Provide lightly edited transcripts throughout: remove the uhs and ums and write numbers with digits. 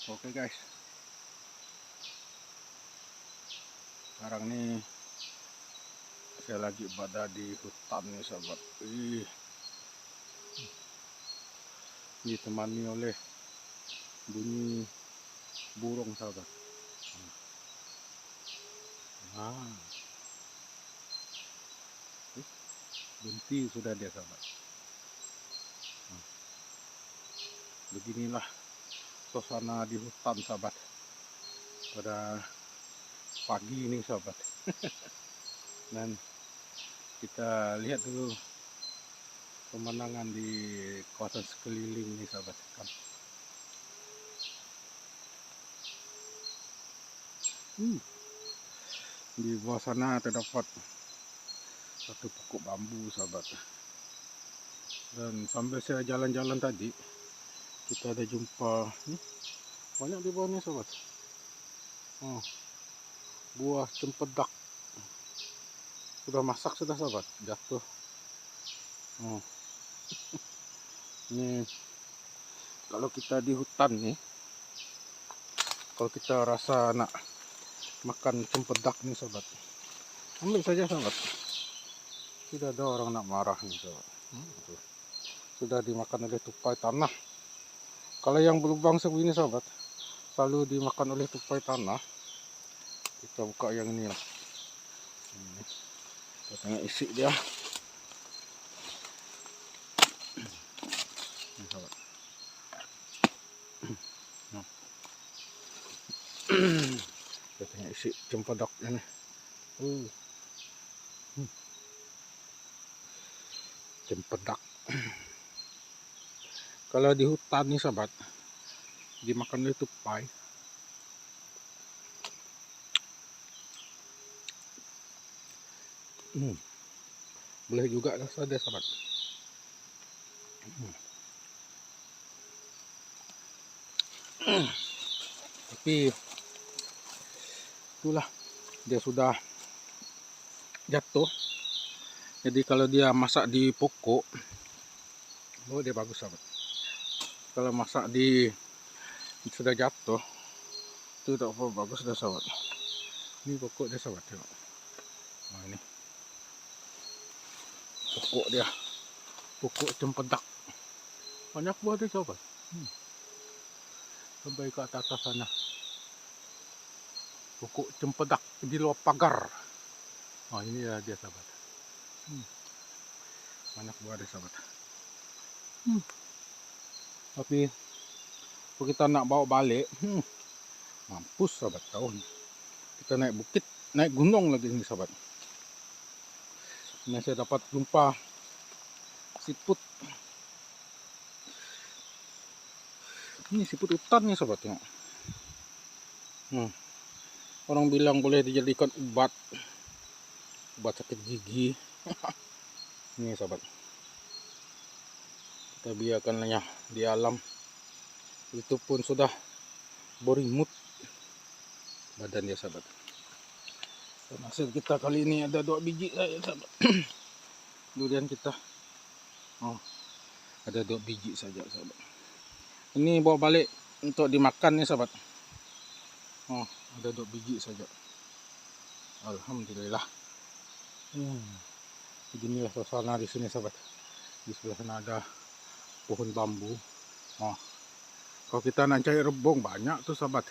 Oke guys, sekarang nih saya lagi berada di hutan nih sahabat. Ditemani oleh bunyi burung sahabat. Nah, berhenti sudah dia sahabat. Nah, beginilah suasana di hutan sahabat pada pagi ini sahabat. Dan kita lihat dulu pemandangan di kawasan sekeliling ini sahabat. Di bawah sana terdapat satu pokok bambu sahabat. Dan sambil saya jalan-jalan tadi, kita ada jumpa banyak di bawahnya sahabat. Buah cempedak sudah masak sudah sahabat, jatuh. Ini kalau kita di hutan nih, kalau kita rasa nak makan cempedak nih sahabat, ambil saja sahabat. Tidak ada orang nak marah nih sahabat. Sudah dimakan oleh tupai tanah. Kalau yang berlubang segini sahabat, selalu dimakan oleh tupai tanah. Kita buka yang ini lah. Kita tengok isi dia. Ini sahabat. Kita tengok isi cempedak ini. Cempedak. Kalau di hutan nih sahabat, dimakan oleh tupai. Boleh juga rasa dia sahabat. Tapi itulah, dia sudah jatuh. Jadi kalau dia masak di pokok, dia bagus sahabat. Kalau masak di sudah jatuh, itu tak apa bagus dah sahabat. Ini pokok dia sahabat. Nah ini pokok dia, pokok cempedak. Banyak buah dia sahabat. Sampai ke atas sana. Pokok cempedak di luar pagar. Oh ini dia sahabat. Banyak buah dia sahabat. Tapi kalau kita nak bawa balik, mampus sahabat tahun. Kita naik bukit, naik gunung lagi ini sahabat. Ini saya dapat jumpa siput. Ini siput hutan nih sahabat, tengok. Orang bilang boleh dijadikan obat sakit gigi. Ini sahabat, kita biarkannya di alam. Itu pun sudah berimut badan dia sahabat. Dan hasil kita kali ini ada 2 biji saja sahabat. Durian kita ada 2 biji saja sahabat. Ini bawa balik untuk dimakan nih sahabat. Ada 2 biji saja. Alhamdulillah. Beginilah suasana di sini sahabat. Di sebelah sana ada pohon bambu. Kalau kita nak cari rebung, banyak tuh sahabat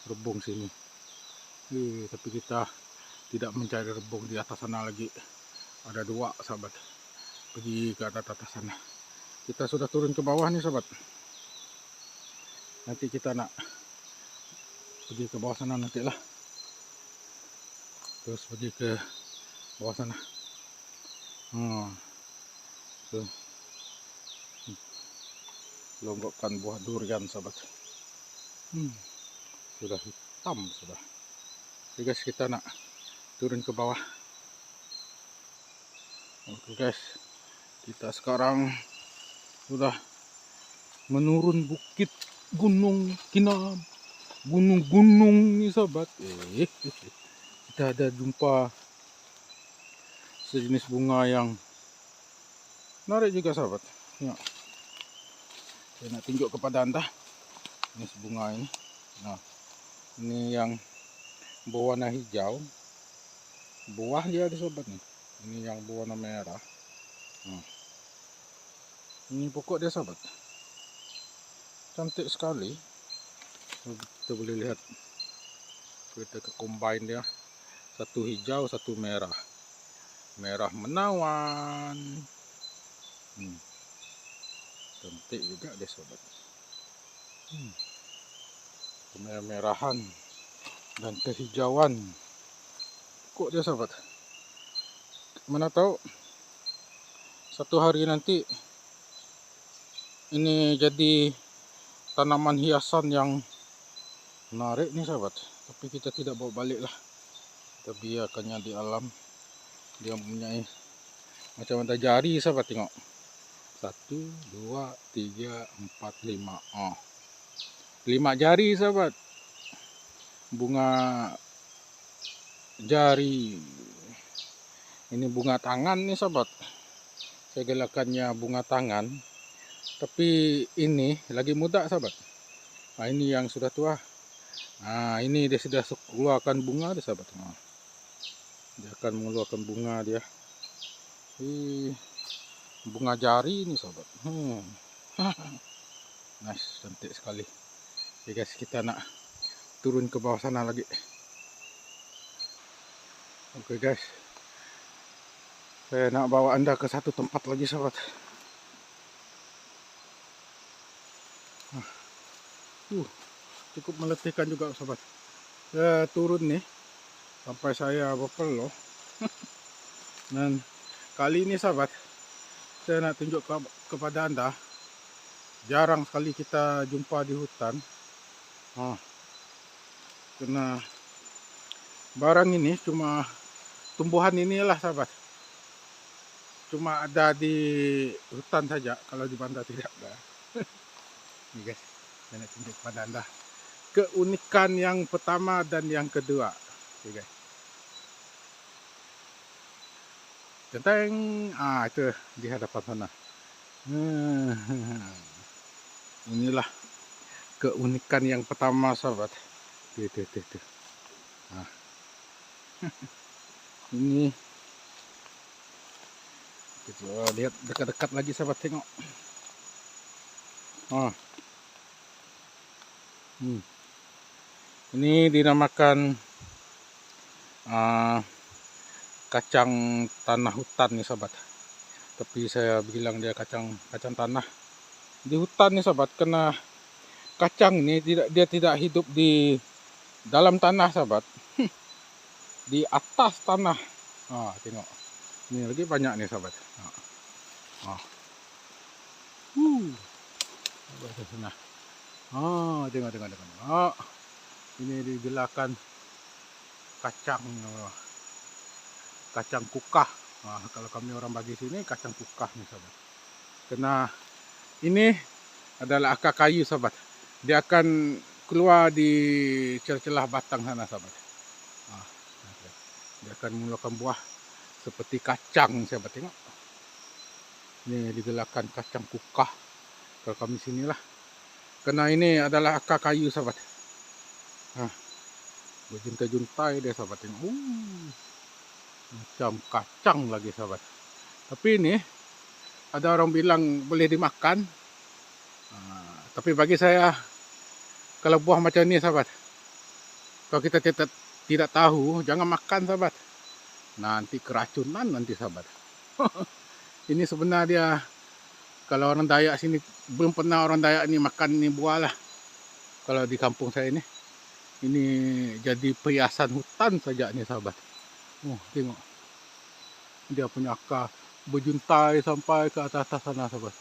rebung sini. Tapi kita tidak mencari rebung. Di atas sana lagi ada 2 sahabat. Pergi ke atas sana. Kita sudah turun ke bawah nih sahabat. Nanti kita nak pergi ke bawah sana nantilah. Terus pergi ke bawah sana. Tuh. Lombokkan buah durian sahabat. Sudah hitam sudah. Oke guys, kita nak turun ke bawah. Oke guys, kita sekarang sudah menurun bukit gunung Kinab, gunung-gunung nih sahabat. Kita ada jumpa sejenis bunga yang menarik juga sahabat. Ya. Saya nak tunjuk kepada anda. Ini bunga ini. Nah, ini yang berwarna hijau. Buah dia ada sobat nih. Ini yang berwarna merah. Nah, ini pokok dia sobat. Cantik sekali. Kita boleh lihat. Kita ke combine dia. Satu hijau, satu merah. Merah menawan. Cantik juga dia sobat. Kemerah-merahan dan kehijauan. Kok dia sobat? Mana tahu satu hari nanti ini jadi tanaman hiasan yang menarik nih sahabat. Tapi kita tidak bawa balik lah. Kita biarkannya di alam. Dia mempunyai macam ada jari sahabat, tengok. 1, 2, 3, 4, 5. 5 jari sahabat. Bunga jari. Ini bunga tangan nih sahabat. Saya gelakannya bunga tangan. Tapi ini lagi muda sahabat. Nah, ini yang sudah tua. Nah, ini dia sudah keluarkan bunga dia sahabat. Nah, dia akan mengeluarkan bunga dia. Bunga jari ini sahabat. Nice, cantik sekali. Oke guys, kita nak turun ke bawah sana lagi. Oke guys, saya nak bawa anda ke satu tempat lagi sahabat. Cukup meletihkan juga sahabat. Saya turun nih sampai saya berpeluh. Dan kali ini sahabat, saya nak tunjuk kepada anda, jarang sekali kita jumpa di hutan. Karena barang ini cuma tumbuhan inilah sahabat. Cuma ada di hutan saja, kalau di bandar tidak ada. Nih guys, saya nak tunjuk kepada anda keunikan yang pertama dan yang kedua. Oke guys. Centeng, itu di hadapan sana. Inilah keunikan yang pertama sahabat. Tuh. Nah. Ini kita lihat dekat-dekat lagi sahabat, tengok. Ini dinamakan kacang tanah hutan nih sahabat. Tapi saya bilang dia kacang tanah di hutan nih sahabat, karena kacang ini dia tidak hidup di dalam tanah sahabat. Di atas tanah. Tengok. Ini lagi banyak nih sahabat. Tengok. Ini digelakan kacang kukah. Kalau kami orang bagi sini kacang kukah nih sahabat. Karena ini adalah akar kayu sahabat. Dia akan keluar di celah-celah batang sana sahabat. Dia akan mengeluarkan buah seperti kacang sahabat, tengok. Ini digelakan kacang kukah kalau kami sinilah. Karena ini adalah akar kayu sahabat. Berjuntai-juntai dia sahabat, tengok. Macam kacang lagi sahabat. Tapi ini ada orang bilang boleh dimakan. Tapi bagi saya, kalau buah macam ini sahabat, kalau kita tidak tahu, jangan makan sahabat. Nanti keracunan nanti sahabat. Ini sebenarnya kalau orang Dayak sini, belum pernah orang Dayak ini makan ini buah lah. Kalau di kampung saya ini jadi perhiasan hutan saja nih sahabat. Tengok. Dia punya akar berjuntai sampai ke atas sana sahabat.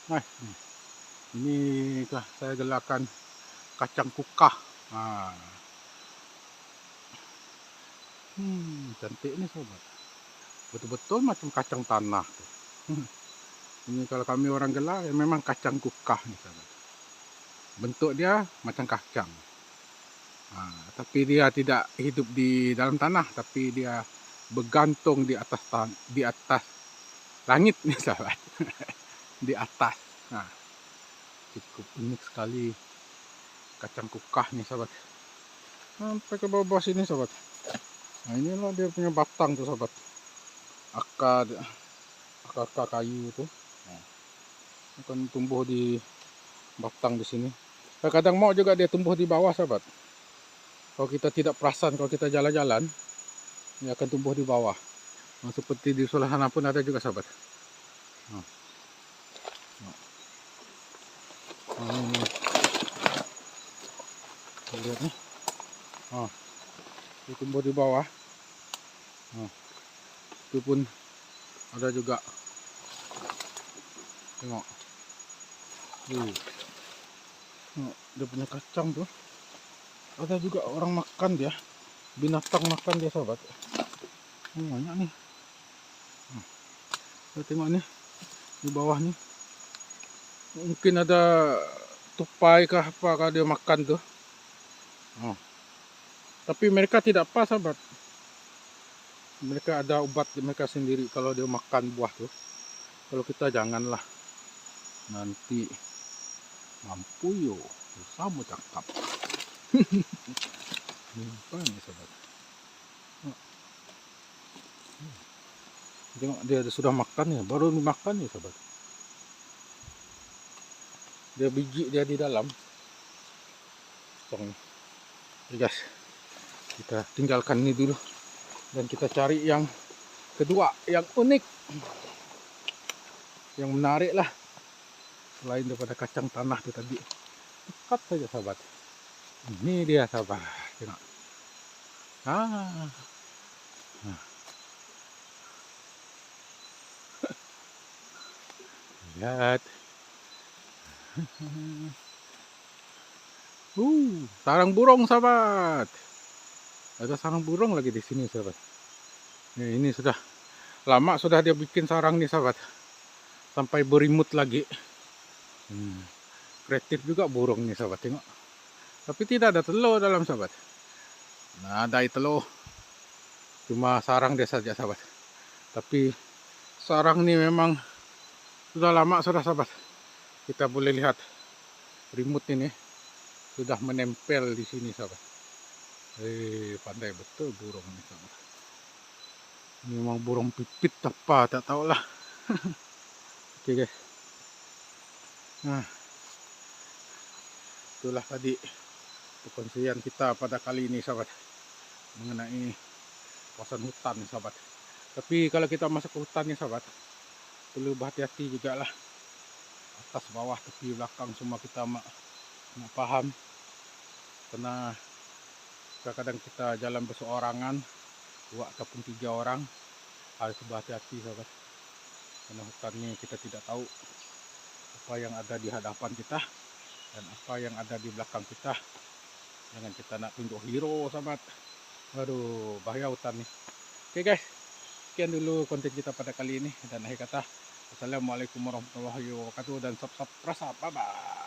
Nice. Ini saya gelakan kacang kukah. Cantik nih sahabat. Betul-betul macam kacang tanah. Ini kalau kami orang gelar ya memang kacang kukah nih sahabat. Bentuk dia macam kacang. Tapi dia tidak hidup di dalam tanah, tapi dia bergantung di atas langit nih sahabat. Di atas. cukup unik sekali kacang kukah nih sahabat. Sampai ke bawah sini sahabat. Nah inilah dia punya batang tuh sahabat. Akar kayu itu. Nah, akan tumbuh di batang di sini. Kadang mau juga dia tumbuh di bawah sahabat. Kalau kita tidak perasan, kalau kita jalan-jalan, dia akan tumbuh di bawah. Nah, seperti di sebelah sana pun ada juga sahabat. Nah. Nah, ini lihat nih. Nah, dia tumbuh di bawah. Nah, itu pun ada juga. Tengok. Dia punya kacang tuh. Ada juga orang makan dia. Binatang makan dia sahabat. Banyak nih. Kita tengok nih. Di bawah nih. Mungkin ada tupai kah apakah dia makan tuh. Tapi mereka tidak apa sahabat. Mereka ada obat mereka sendiri kalau dia makan buah tuh. Kalau kita janganlah. Nanti mampu yo. Sama cakap. Apa nih sahabat. Tengok dia sudah makan ya. Baru dimakan ya sahabat. Dia biji dia di dalam. Oke guys. Kita tinggalkan ini dulu. Dan kita cari yang kedua. Yang unik. Yang menarik lah. Selain daripada kacang tanah itu tadi. Dekat saja sahabat. Ini dia sahabat. Tengok. Lihat. Sarang burung sahabat. Ada sarang burung lagi di sini sahabat. Ini sudah lama sudah dia bikin sarang nih sahabat. Sampai berimut lagi. Kreatif juga burung nih sahabat, tengok. Tapi tidak ada telur dalam sahabat. Nah, ada telur. Cuma sarang dia saja sahabat. Tapi sarang ini memang sudah lama sudah sahabat. Kita boleh lihat remote ini sudah menempel di sini sahabat. Pandai betul burung ini sahabat. Ini memang burung pipit apa tak tahulah. Oke guys. Nah, itulah tadi perkongsian kita pada kali ini sahabat mengenai kawasan hutan sahabat. Tapi kalau kita masuk ke hutan nih sahabat, perlu berhati-hati juga lah. Atas bawah tepi belakang semua kita nggak paham. Karena kadang kita jalan berseorangan, 2 ataupun 3 orang, harus berhati-hati sahabat. Karena hutan ini kita tidak tahu apa yang ada di hadapan kita dan apa yang ada di belakang kita. Jangan kita nak tunjuk hero sahabat. Aduh, bahaya hutan nih. Oke guys, sekian dulu konten kita pada kali ini. Dan akhir kata, assalamualaikum warahmatullahi wabarakatuh. Dan sap-sap rasa, bye bye.